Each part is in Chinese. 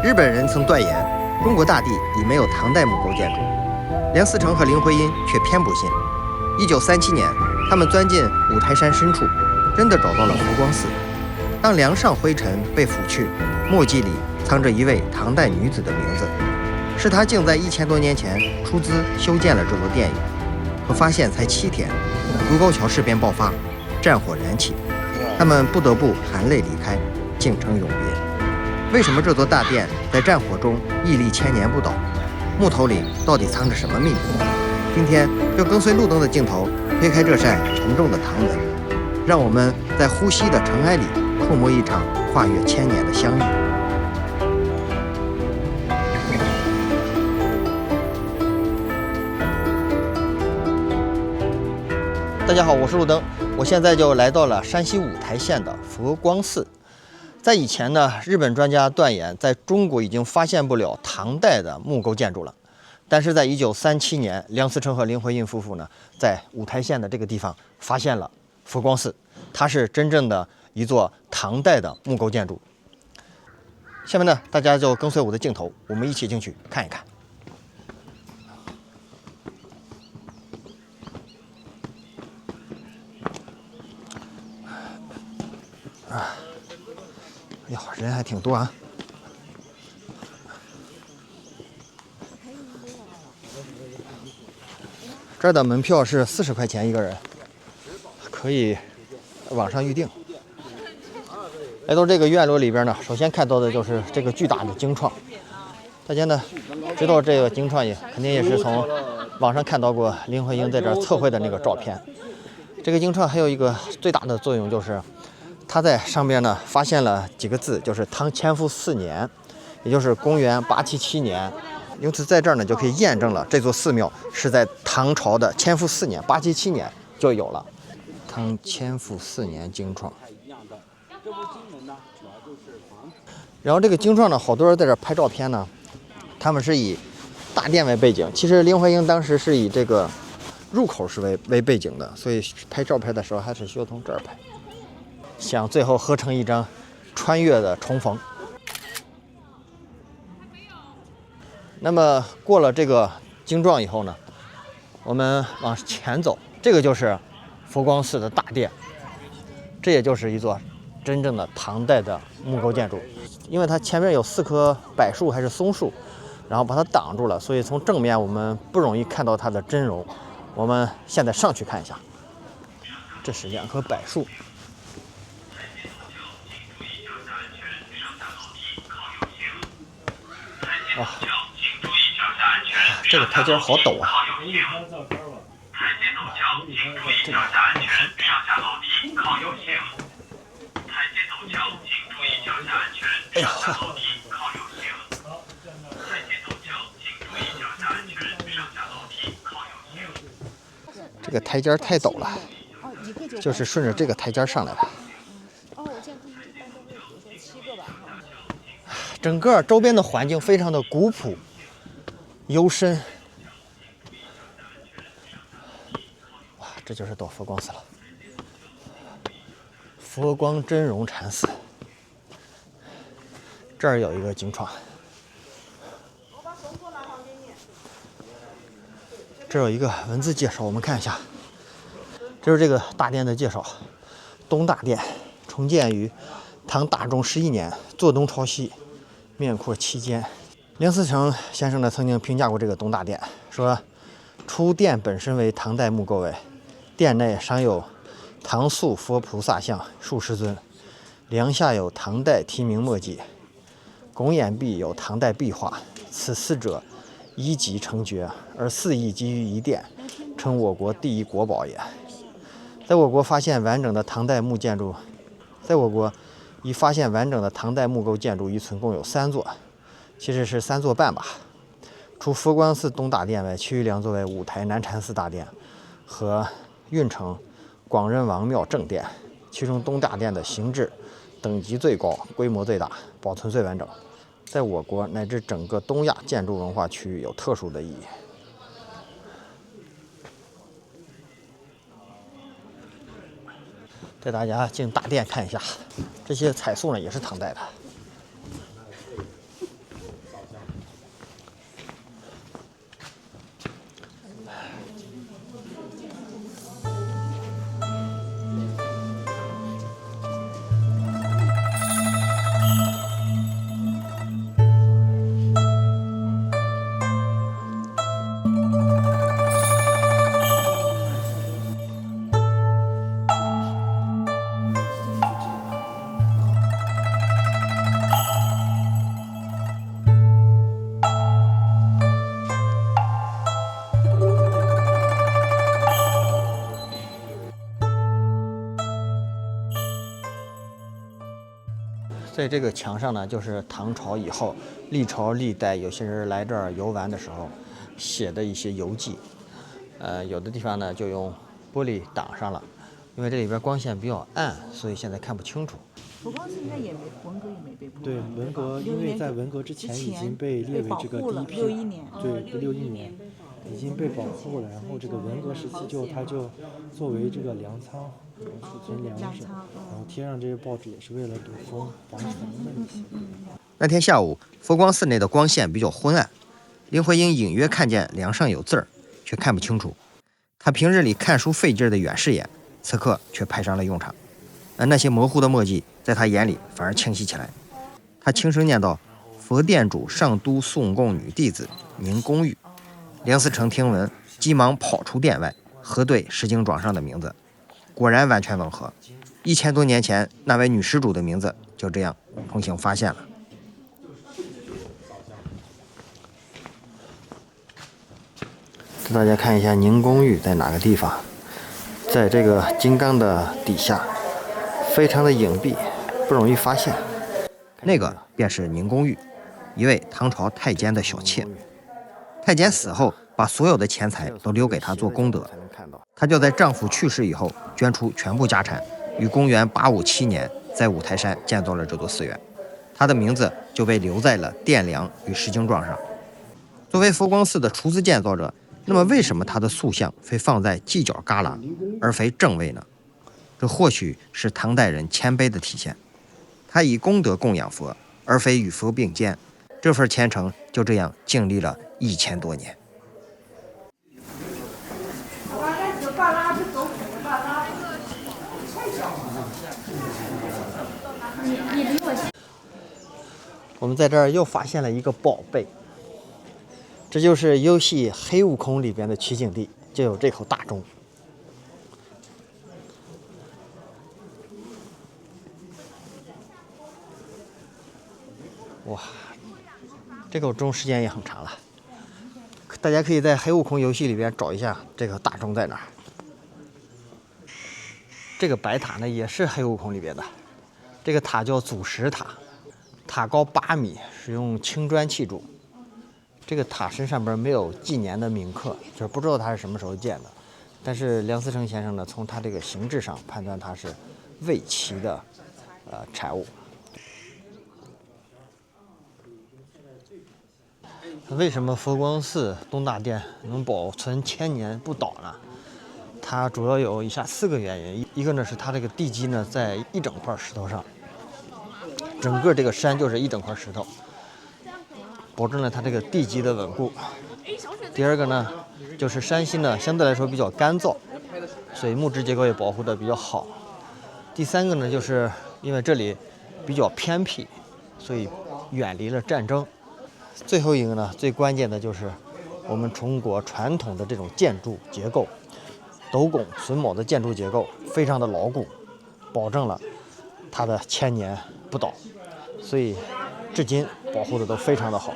日本人曾断言，中国大地已没有唐代木构建筑，梁思成和林徽因却偏不信。1937年，他们钻进五台山深处，真的找到了佛光寺。当梁上灰尘被拂去，墨迹里藏着一位唐代女子的名字，是她竟在1000多年前出资修建了这座殿宇。可发现才7天，卢沟桥事变爆发，战火燃起，他们不得不含泪离开，竟成永别。为什么这座大殿在战火中屹立1000年不倒？木头里到底藏着什么秘密？今天就跟随路灯的镜头，推开这扇沉重的唐门，让我们在呼吸的尘埃里触摸一场跨越1000年的相遇。大家好，我是路灯，我现在就来到了山西五台县的佛光寺。在以前呢，日本专家断言，在中国已经发现不了唐代的木构建筑了。但是在1937年，梁思成和林徽因夫妇呢，在五台县的这个地方发现了佛光寺，它是真正的一座唐代的木构建筑。下面呢，大家就跟随我的镜头，我们一起进去看一看。哎呦，人还挺多啊！这儿的门票是40块钱一个人，可以网上预定。来到这个院落里边呢，首先看到的就是这个巨大的经幢。大家呢知道这个经幢也肯定也是从网上看到过林徽因在这儿测绘的那个照片。这个经幢还有一个最大的作用就是，他在上边呢发现了几个字，就是唐乾伏4年，也就是公元877年。由此在这儿呢就可以验证了这座寺庙是在唐朝的乾伏4年877年就有了。唐乾伏4年经幢。然后这个经幢呢，好多人在这儿拍照片呢，他们是以大殿为背景。其实林徽因当时是以这个入口是为背景的，所以拍照片的时候还是需要从这儿拍，想最后合成一张穿越的重逢。那么过了这个经幢以后呢，我们往前走，这个就是佛光寺的大殿，这也就是一座真正的唐代的木构建筑。因为它前面有4棵柏树还是松树，然后把它挡住了，所以从正面我们不容易看到它的真容。我们现在上去看一下，这是2棵柏树。哇，这个台阶好陡啊！哎呀！这个台阶太陡了，就是顺着这个台阶上来的。整个周边的环境非常的古朴幽深。哇，这就是到佛光寺了，佛光真容禅寺。这儿有一个经幢，这有一个文字介绍，我们看一下。这是这个大殿的介绍。东大殿重建于唐大中11年，坐东朝西，面阔7间。梁思成先生呢曾经评价过这个东大殿，说初殿本身为唐代木构为，殿内尚有唐塑佛菩萨像数十尊，梁下有唐代题名墨迹，拱眼壁有唐代壁画，此4者一级成绝，而4亦集于一殿，称我国第一国宝也。在我国发现完整的唐代木建筑，在我国已发现完整的唐代木构建筑遗存共有3座，其实是3座半吧。除佛光寺东大殿外，其余2座为五台南禅寺大殿和运城广仁王庙正殿。其中东大殿的形制等级最高，规模最大，保存最完整，在我国乃至整个东亚建筑文化区域有特殊的意义。带大家进大殿看一下，这些彩塑呢也是唐代的。在这个墙上呢，就是唐朝以后历朝历代有些人来这儿游玩的时候写的一些游记。有的地方呢就用玻璃挡上了，因为这里边光线比较暗，所以现在看不清楚。佛光寺应该也没文革也没被破坏。对，文革因为在文革之前已经被列为这个第一批61年，对，61年已经被保护了。然后这个文革时期它就作为这个粮仓，储存粮食，然后贴上这些报纸也是为了堵风防尘的一些。那天下午，佛光寺内的光线比较昏暗，林徽因隐约看见梁上有字儿，却看不清楚。她平日里看书费劲的远视眼，此刻却派上了用场。那些模糊的墨迹，在他眼里反而清晰起来。他轻声念道：“佛殿主上都宋贡女弟子宁公玉。”梁思成听闻，急忙跑出殿外，核对石经状上的名字，果然完全吻合。1000多年前，那位女施主的名字就这样重新发现了。给大家看一下宁公玉在哪个地方，在这个金刚的底下，非常的隐蔽，不容易发现。那个便是宁公玉，一位唐朝太监的小妾。太监死后，把所有的钱财都留给她做功德，她就在丈夫去世以后捐出全部家产，于公元857年在五台山建造了这座寺院。她的名字就被留在了殿梁与石经状上。作为佛光寺的出资建造者，那么为什么他的塑像非放在犄角旮旯，而非正位呢？这或许是唐代人谦卑的体现。他以功德供养佛，而非与佛并肩，这份虔诚就这样经历了1000多年。我们在这儿又发现了一个宝贝，这就是游戏《黑悟空》里边的取景地，就有这口大钟。哇，这口钟时间也很长了。大家可以在黑悟空游戏里边找一下这个大钟在哪儿。这个白塔呢也是黑悟空里边的，这个塔叫祖石塔，塔高8米，是用青砖砌筑。这个塔身上边没有纪年的铭刻，就是不知道它是什么时候建的。但是梁思成先生呢，从它这个形制上判断它是魏齐的产物。为什么佛光寺东大殿能保存1000年不倒呢？它主要有以下4个原因。一个呢是它这个地基呢在一整块石头上，整个这个山就是一整块石头，保证了它这个地基的稳固。第二个呢，就是山西呢相对来说比较干燥，所以木质结构也保护的比较好。第三个呢，就是因为这里比较偏僻，所以远离了战争。最后一个呢，最关键的就是我们中国传统的这种建筑结构，斗拱榫卯的建筑结构非常的牢固，保证了它的1000年不倒，所以至今保护的都非常的好。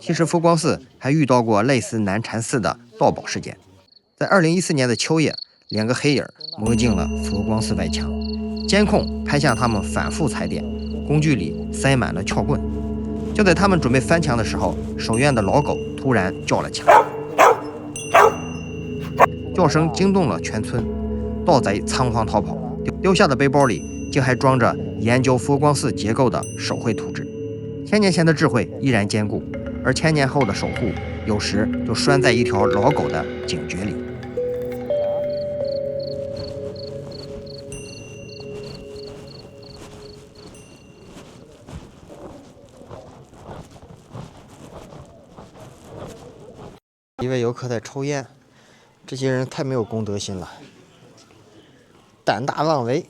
其实佛光寺还遇到过类似南禅寺的盗宝事件。在2014年的秋夜，2个黑影摸进了佛光寺外墙，监控拍下他们反复踩点，工具里塞满了撬棍。就在他们准备翻墙的时候，守院的老狗突然叫了起来，叫声惊动了全村，盗贼仓皇逃跑，丢下的背包里竟还装着研究佛光寺结构的手绘图纸。1000年前的智慧依然坚固，而1000年后的守护有时就拴在一条老狗的警觉里。一位游客在抽烟，这些人太没有公德心了，胆大妄为。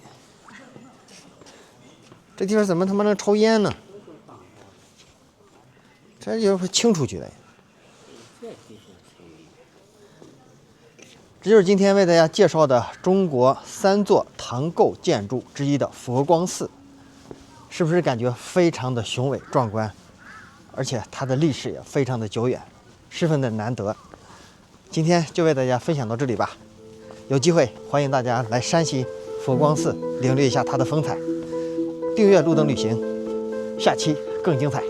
这地方怎么他妈能抽烟呢？这就会清出去的。这就是今天为大家介绍的中国3座唐构建筑之一的佛光寺，是不是感觉非常的雄伟壮观？而且它的历史也非常的久远，十分的难得。今天就为大家分享到这里吧。有机会欢迎大家来山西佛光寺领略一下它的风采。订阅路灯旅行，下期更精彩。